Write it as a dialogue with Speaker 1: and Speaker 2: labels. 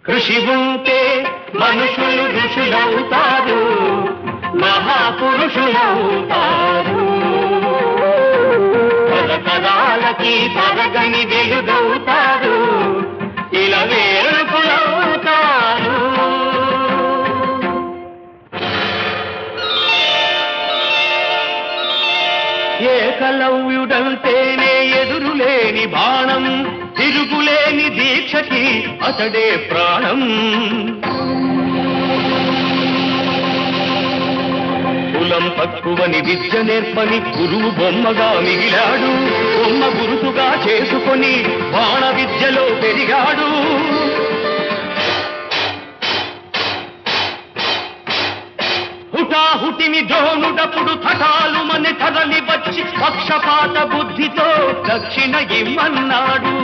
Speaker 1: కృషి ఉంటే మనుషులు ఋషులవుతారు, మహాపురుషులవుతారు. తరతరాలకి తరగని వెలుగవుతారు, ఇలా వేరుకులవుతారు. ఏకలవ్యుడంటేనే ఎదురులేని బాణం, తిరుగులేని దీక్షకి అతడే ప్రాణం. కులం తక్కువని విద్య నేర్పని గురువు బొమ్మగా మిగిలాడు, బొమ్మ గురుతుగా చేసుకొని బాణ విద్యలో పెరిగాడు. హుటాహుటిని ద్రోణుడప్పుడు తటాలు మన కదలి వచ్చి పక్షపాత బుద్ధితో దక్షిణ ఇమ్మన్నాడు.